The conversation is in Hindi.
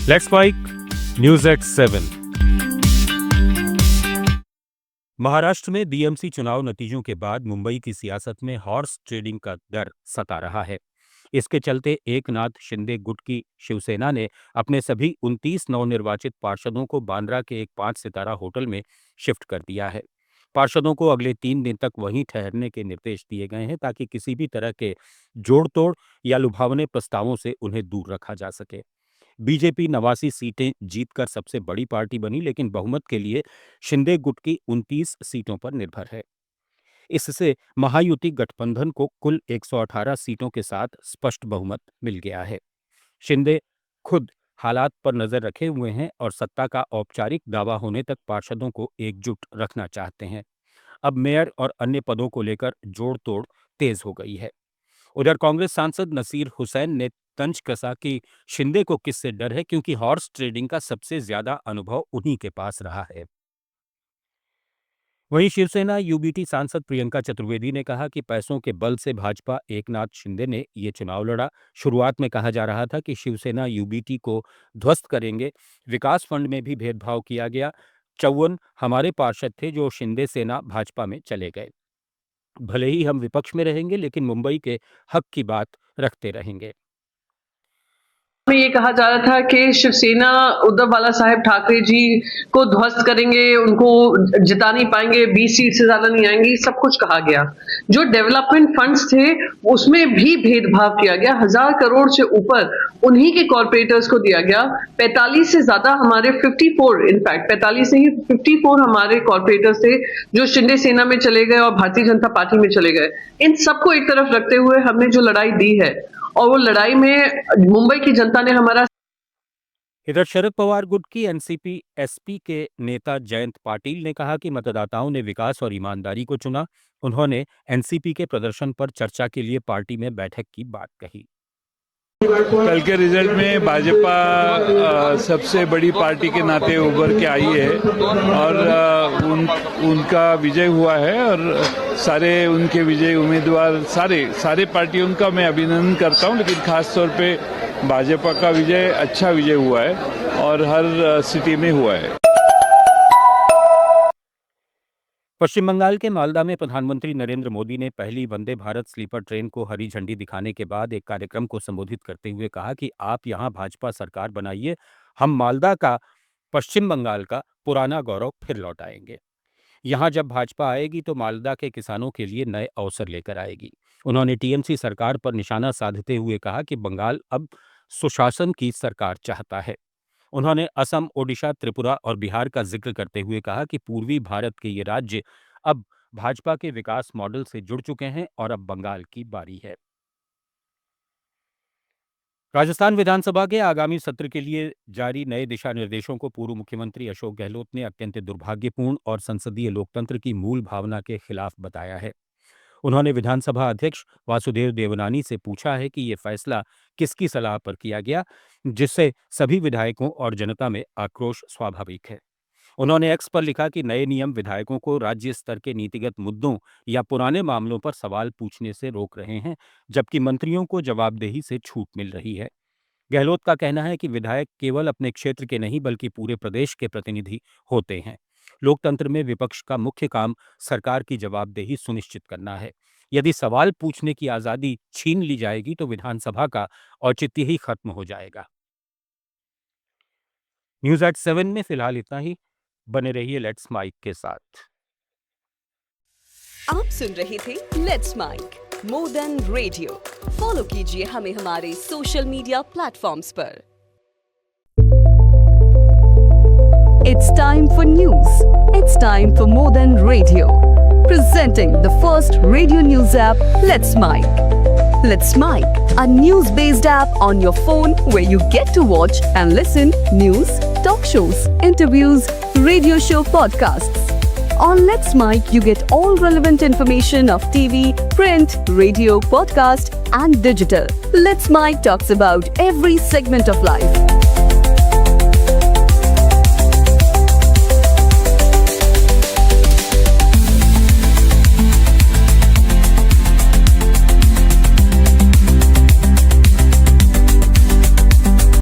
Let's Mic news at 7। Maharashtra में बीएमसी चुनाव नतीजों के बाद मुंबई की सियासत में हॉर्स ट्रेडिंग का डर सता रहा है। इसके चलते एकनाथ शिंदे गुट की शिवसेना ने अपने सभी 29 नवनिर्वाचित पार्षदों को बांद्रा के एक 5 सितारा होटल में शिफ्ट कर दिया है। पार्षदों को अगले 3 दिन तक वहीं ठहरने के निर्देश दिए गए हैं ताकि किसी भी तरह के जोड़ तोड़ या लुभावने प्रस्तावों से उन्हें दूर रखा जा सके। बीजेपी 89 सीटें जीतकर सबसे बड़ी पार्टी बनी, लेकिन बहुमत के लिए शिंदे गुट की 29 सीटों पर निर्भर है। इससे महायुति गठबंधन को कुल 118 सीटों के साथ स्पष्ट बहुमत मिल गया है। शिंदे खुद हालात पर नजर रखे हुए हैं और सत्ता का औपचारिक दावा होने तक पार्षदों को एकजुट रखना चाहते हैं। अब मेयर और अन्य पदों को लेकर जोड़ तोड़ तेज हो गई है। उधर कांग्रेस सांसद नसीर हुसैन ने तंज कसा कि शिंदे को किससे डर है, क्योंकि हॉर्स ट्रेडिंग का सबसे ज्यादा अनुभव उन्हीं के पास रहा है। वहीं शिवसेना यूबीटी सांसद प्रियंका चतुर्वेदी ने कहा कि पैसों के बल से भाजपा एकनाथ शिंदे ने ये चुनाव लड़ा। शुरुआत में कहा जा रहा था कि शिवसेना यूबीटी को ध्वस्त करेंगे। विकास फंड में भी भेदभाव किया गया। 54 हमारे पार्षद थे जो शिंदे सेना भाजपा में चले गए। भले ही हम विपक्ष में रहेंगे, लेकिन मुंबई के हक की बात रखते रहेंगे। में ये कहा जा रहा था कि शिवसेना उद्धव बाला साहेब ठाकरे जी को ध्वस्त करेंगे, उनको जिता नहीं पाएंगे, 20 सीट से ज्यादा नहीं आएंगी, सब कुछ कहा गया। जो डेवलपमेंट फंड्स थे उसमें भी भेदभाव किया गया। 1000 करोड़ से ऊपर उन्हीं के कॉर्पोरेटर्स को दिया गया। 45 से ज्यादा हमारे 54 इनफैक्ट 45 से ही 54 हमारे कॉर्पोरेटर्स थे जो शिंदे सेना में चले गए और भारतीय जनता पार्टी में चले गए। इन सबको एक तरफ रखते हुए हमने जो लड़ाई दी है और वो लड़ाई में मुंबई की जनता ने हमारा। इधर शरद पवार गुट की एनसीपी एसपी के नेता जयंत पाटिल ने कहा कि मतदाताओं ने विकास और ईमानदारी को चुना। उन्होंने एनसीपी के प्रदर्शन पर चर्चा के लिए पार्टी में बैठक की बात कही। कल के रिजल्ट में भाजपा सबसे बड़ी पार्टी के नाते उभर के आई है और उनका विजय हुआ है और सारे उनके विजय उम्मीदवार सारे पार्टियों का मैं अभिनंदन करता हूं, लेकिन खास तौर पे भाजपा का विजय अच्छा विजय हुआ है और हर सिटी में हुआ है। पश्चिम बंगाल के मालदा में प्रधानमंत्री नरेंद्र मोदी ने पहली वंदे भारत स्लीपर ट्रेन को हरी झंडी दिखाने के बाद एक कार्यक्रम को संबोधित करते हुए कहा कि आप यहां भाजपा सरकार बनाइए, हम मालदा का पश्चिम बंगाल का पुराना गौरव फिर लौटाएंगे। यहां जब भाजपा आएगी तो मालदा के किसानों के लिए नए अवसर लेकर आएगी। उन्होंने टीएमसी सरकार पर निशाना साधते हुए कहा कि बंगाल अब सुशासन की सरकार चाहता है। उन्होंने असम, ओडिशा, त्रिपुरा और बिहार का जिक्र करते हुए कहा कि पूर्वी भारत के ये राज्य अब भाजपा के विकास मॉडल से जुड़ चुके हैं और अब बंगाल की बारी है। राजस्थान विधानसभा के आगामी सत्र के लिए जारी नए दिशा निर्देशों को पूर्व मुख्यमंत्री अशोक गहलोत ने अत्यंत दुर्भाग्यपूर्ण और संसदीय लोकतंत्र की मूल भावना के खिलाफ बताया है। उन्होंने विधानसभा अध्यक्ष वासुदेव देवनानी से पूछा है कि ये फैसला किसकी सलाह पर किया गया, जिससे सभी विधायकों और जनता में आक्रोश स्वाभाविक है। उन्होंने एक्स पर लिखा कि नए नियम विधायकों को राज्य स्तर के नीतिगत मुद्दों या पुराने मामलों पर सवाल पूछने से रोक रहे हैं, जबकि मंत्रियों को जवाबदेही से छूट मिल रही है। गहलोत का कहना है कि विधायक केवल अपने क्षेत्र के नहीं बल्कि पूरे प्रदेश के प्रतिनिधि होते हैं। लोकतंत्र में विपक्ष का मुख्य काम सरकार की जवाबदेही सुनिश्चित करना है। यदि सवाल पूछने की आजादी छीन ली जाएगी तो विधानसभा का औचित्य ही खत्म हो जाएगा। न्यूज एट 7 में फिलहाल इतना ही। बने रहिए लेट्स माइक के साथ। आप सुन रहे थे Let's Mic more than radio. Follow कीजिए हमें हमारे सोशल मीडिया प्लेटफॉर्म्स पर। It's time for news. It's time for more than radio. Presenting the first radio news app, Let's Mic. Let's Mic, a news-based app on your phone where you get to watch and listen news, talk shows, interviews, radio show podcasts. On Let's Mic, you get all relevant information of TV, print, radio, podcast, and digital. Let's Mic talks about every segment of life.